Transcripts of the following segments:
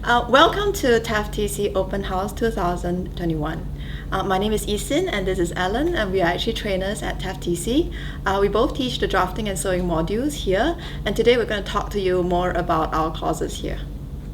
Welcome to TAFE Open House 2021. My name is Isin and this is Ellen, and we are actually trainers at TAFE. We both teach the drafting and sewing modules here, and today we're going to talk to you more about our courses here.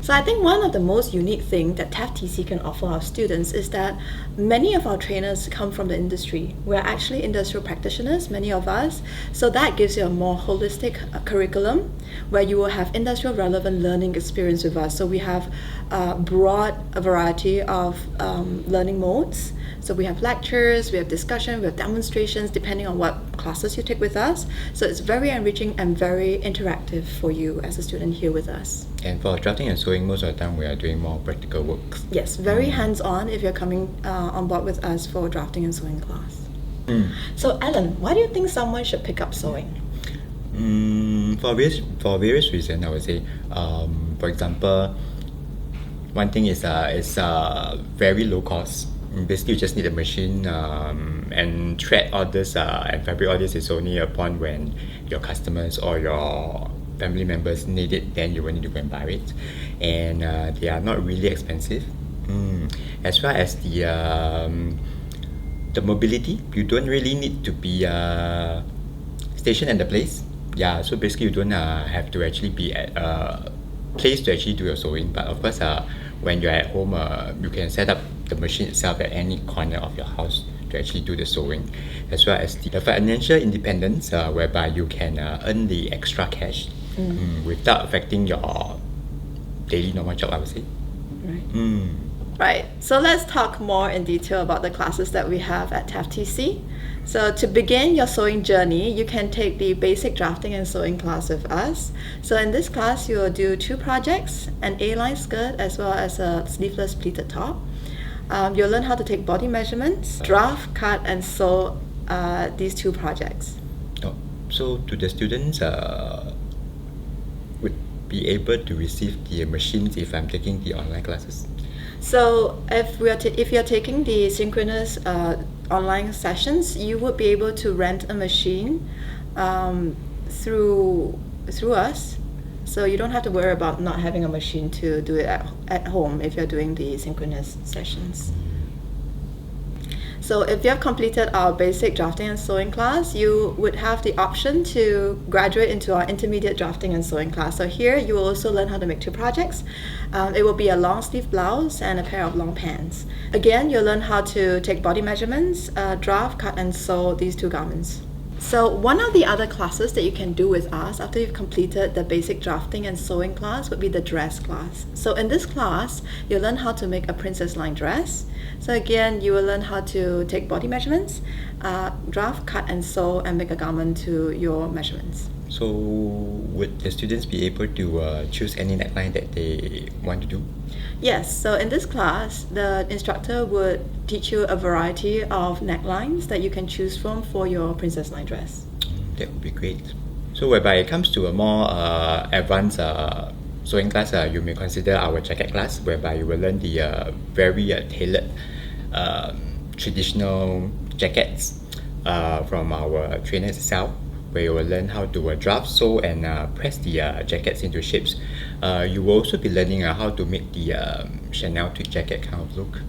So I think one of the most unique things that TAFE can offer our students is that many of our trainers come from the industry. We're actually industrial practitioners, many of us, so that gives you a more holistic curriculum where you will have industrial relevant learning experience with us. So we have a variety of learning modes. So we have lectures, we have discussion, we have demonstrations, depending on what classes you take with us. So it's very enriching and very interactive for you as a student here with us. And for drafting and sewing, most of the time we are doing more practical work. Yes, very hands-on if you're coming on board with us for drafting and sewing class. So Ellen, why do you think someone should pick up sewing? For various reasons, I would say. For example, one thing is it's very low cost. Basically, you just need a machine and thread all this and fabric all this is only upon when your customers or your family members need it, then you will need to go and buy it. And they are not really expensive. As far as the mobility, you don't really need to be stationed at the place. Yeah, so basically you don't have to actually be at a place to actually do your sewing. But of course, when you're at home, you can set up the machine itself at any corner of your house to actually do the sewing, as well as the financial independence, whereby you can earn the extra cash without affecting your daily normal job, I would say. Right. Right. So let's talk more in detail about the classes that we have at TAFE. So to begin your sewing journey, you can take the basic drafting and sewing class with us. So in this class, you will do 2 projects, an A-line skirt as well as a sleeveless pleated top. You'll learn how to take body measurements, draft, cut, and sew these 2 projects. So do the students would be able to receive the machines if I'm taking the online classes? So if you're taking the synchronous online sessions, you would be able to rent a machine through us. So you don't have to worry about not having a machine to do it at home if you're doing the synchronous sessions. So if you have completed our basic drafting and sewing class, you would have the option to graduate into our intermediate drafting and sewing class. So here you will also learn how to make 2 projects. It will be a long sleeve blouse and a pair of long pants. Again, you'll learn how to take body measurements, draft, cut, and sew these 2 garments. So one of the other classes that you can do with us after you've completed the basic drafting and sewing class would be the dress class. So in this class, you'll learn how to make a princess line dress. So again, you will learn how to take body measurements, draft, cut, and sew, and make a garment to your measurements. So would the students be able to choose any neckline that they want to do? Yes, so in this class, the instructor would teach you a variety of necklines that you can choose from for your princess line dress. That would be great. So whereby it comes to a more advanced sewing class, you may consider our jacket class, whereby you will learn the very tailored traditional jackets from our trainers itself, where you will learn how to draft, sew, and press the jackets into shapes. You will also be learning how to make the Chanel tweed jacket kind of look.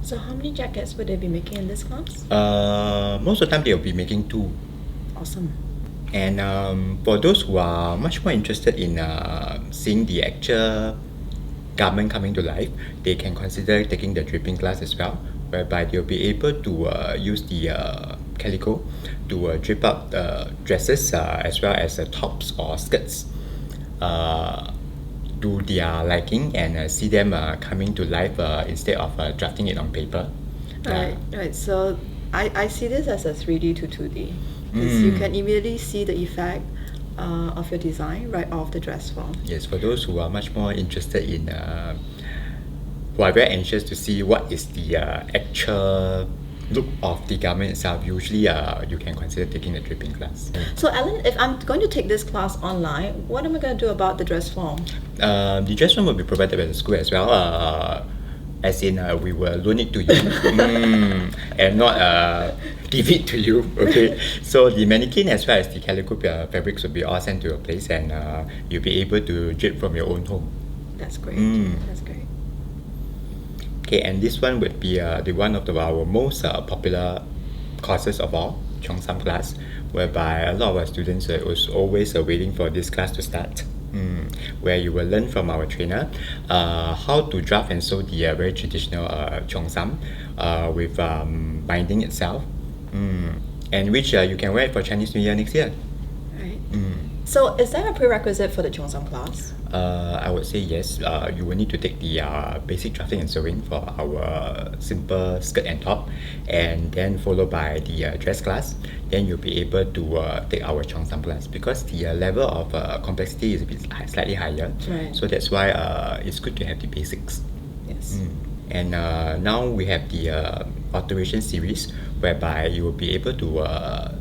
So how many jackets would they be making in this class? Most of the time they will be making 2. Awesome. And for those who are much more interested in seeing the actual garment coming to life, they can consider taking the draping class as well, whereby they'll be able to use the calico to drape up dresses as well as tops or skirts to their liking and see them coming to life instead of drafting it on paper. Right. So I see this as a 3D to 2D. You can immediately see the effect of your design right off the dress form. Yes, for those who are much more interested in, who are very anxious to see what is the actual look of the garment itself, usually you can consider taking the draping class. So Ellen, if I'm going to take this class online, what am I going to do about the dress form? The dress form will be provided by the school as well. As in, we will loan it to you and not give it to you. Okay, so the mannequin as well as the calico fabrics will be all sent to your place, and you'll be able to drape from your own home. That's great. That's great. Okay, and this one would be the one of our most popular courses of all, Cheongsam class, whereby a lot of our students was always waiting for this class to start. Where you will learn from our trainer how to draft and sew the very traditional Cheongsam with binding itself, and which you can wear it for Chinese New Year next year. Right. So is that a prerequisite for the Cheongsam class? I would say yes. You will need to take the basic drafting and sewing for our simple skirt and top, and then followed by the dress class. Then you'll be able to take our Cheongsam class, because the level of complexity is a bit slightly higher. Right. So that's why it's good to have the basics. Yes. And now we have the Alteration series, whereby you will be able to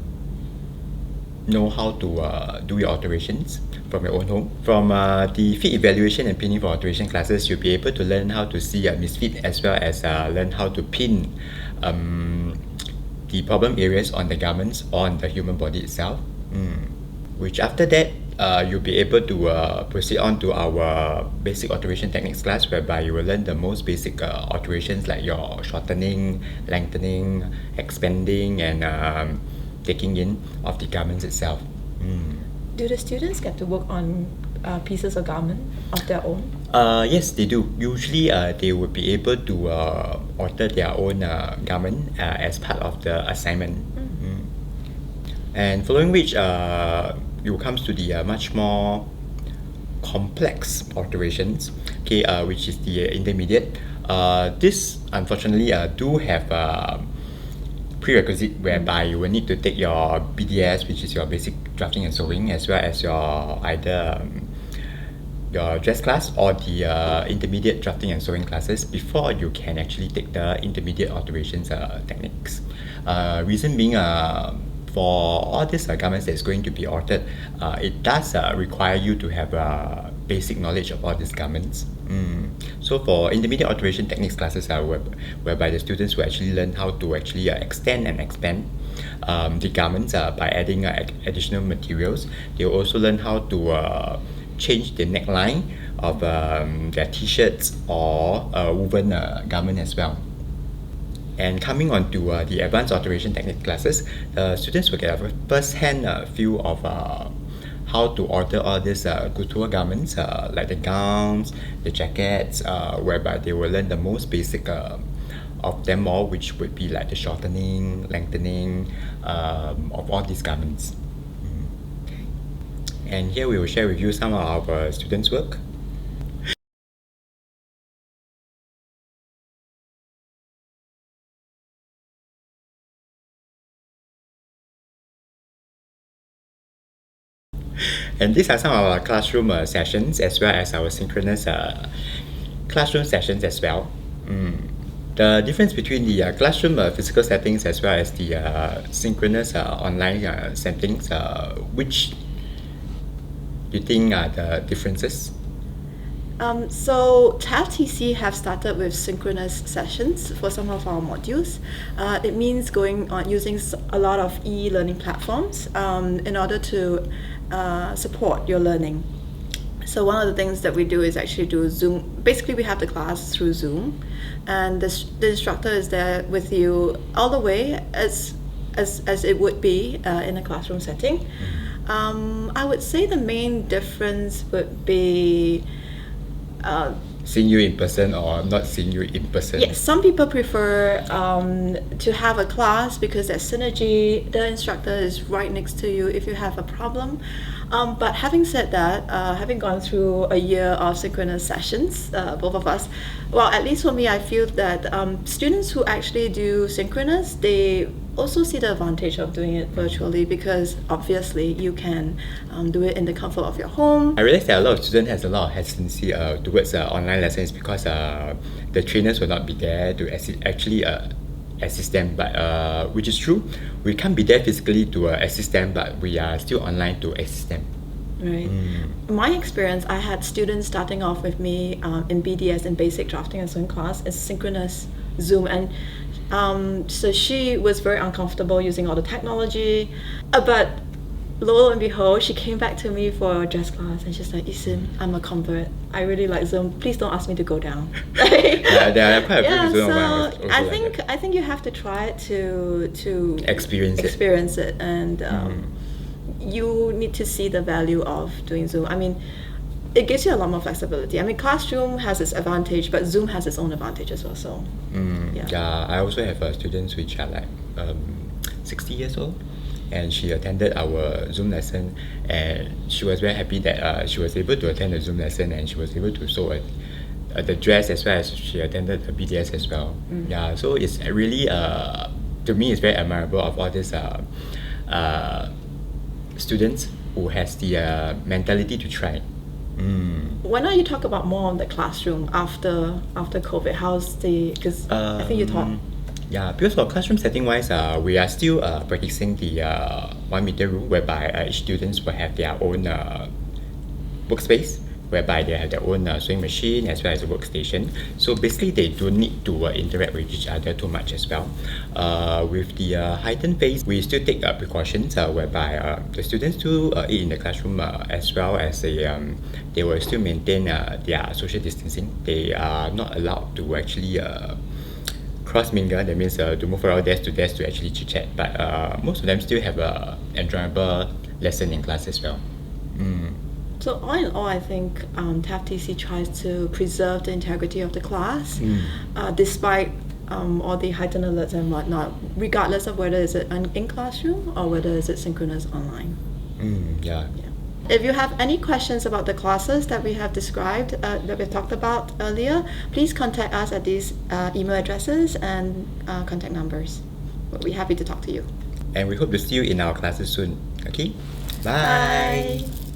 know how to do your alterations from your own home. From the fit evaluation and pinning for alteration classes, you'll be able to learn how to see misfit, as well as learn how to pin the problem areas on the garments on the human body itself. Which after that, you'll be able to proceed on to our basic alteration techniques class, whereby you will learn the most basic alterations like your shortening, lengthening, expanding, and taking in of the garments itself. Do the students get to work on pieces of garment of their own? Yes, they do. Usually, they would be able to alter their own garment as part of the assignment. And following which, it comes to the much more complex alterations, okay, which is the intermediate. This unfortunately do have prerequisite, whereby you will need to take your BDS, which is your basic drafting and sewing, as well as your either your dress class or the intermediate drafting and sewing classes before you can actually take the intermediate alterations techniques. Reason being, for all these garments that's going to be altered, it does require you to have basic knowledge of all these garments. So for intermediate alteration techniques classes, whereby the students will actually learn how to actually extend and expand the garments by adding additional materials. They'll also learn how to change the neckline of their t-shirts or woven garment as well. And coming on to the advanced alteration technique classes, students will get a first-hand feel of how to alter all these couture garments, like the gowns, the jackets, whereby they will learn the most basic of them all, which would be like the shortening, lengthening of all these garments. And here we will share with you some of our students' work. And these are some of our classroom sessions, as well as our synchronous classroom sessions as well. The difference between the classroom physical settings as well as the synchronous online settings, which do you think are the differences? So TAFTC have started with synchronous sessions for some of our modules. It means going on using a lot of e-learning platforms in order to support your learning. So one of the things that we do is actually do Zoom. Basically, we have the class through Zoom, and the instructor is there with you all the way as it would be in a classroom setting. I would say the main difference would be seeing you in person or not seeing you in person. Yes, some people prefer to have a class because there's synergy. The instructor is right next to you if you have a problem. But having said that, having gone through a year of synchronous sessions, both of us, well, at least for me, I feel that students who actually do synchronous, they also see the advantage of doing it virtually, because obviously you can do it in the comfort of your home. I realize that a lot of students has a lot of hesitancy towards online lessons, because the trainers will not be there to actually assist them, but which is true. We can't be there physically to assist them, but we are still online to assist them. Right. My experience, I had students starting off with me in BDS, in basic drafting and sewing class, is synchronous Zoom, and so she was very uncomfortable using all the technology, but lo and behold, she came back to me for a dress class and she's like, Isin, I'm a convert. I really like Zoom. Please don't ask me to go down. Yeah, there are quite a few Zoom so also I like think that. I think you have to try it to Experience it. and you need to see the value of doing Zoom. I mean, it gives you a lot more flexibility. I mean, Classroom has its advantage, but Zoom has its own advantage as well. So, Yeah, I also have students which are like 60 years old, and she attended our Zoom lesson, and she was very happy that she was able to attend the Zoom lesson, and she was able to sew the dress as well as she attended the BDS as well. Yeah, so it's really to me it's very admirable of all these students who has the mentality to try. why not you talk about more on the classroom after COVID? How's because I think you taught. Yeah, because for classroom setting wise, we are still practicing the 1 meter rule, whereby each students will have their own workspace, whereby they have their own sewing machine as well as a workstation. So basically, they don't need to interact with each other too much as well. With the heightened phase, we still take precautions, whereby the students do eat in the classroom as well as they will still maintain their social distancing. They are not allowed to actually cross mingle. That means to move around desk to actually chit chat. But most of them still have a enjoyable lesson in class as well. So all in all, I think TAFTC tries to preserve the integrity of the class, despite all the heightened alerts and whatnot, regardless of whether it's in classroom or whether it's synchronous online. Yeah. If you have any questions about the classes that we have described, that we've talked about earlier, please contact us at these email addresses and contact numbers. We'll be happy to talk to you. And we hope to see you in our classes soon. Okay? Bye. Bye.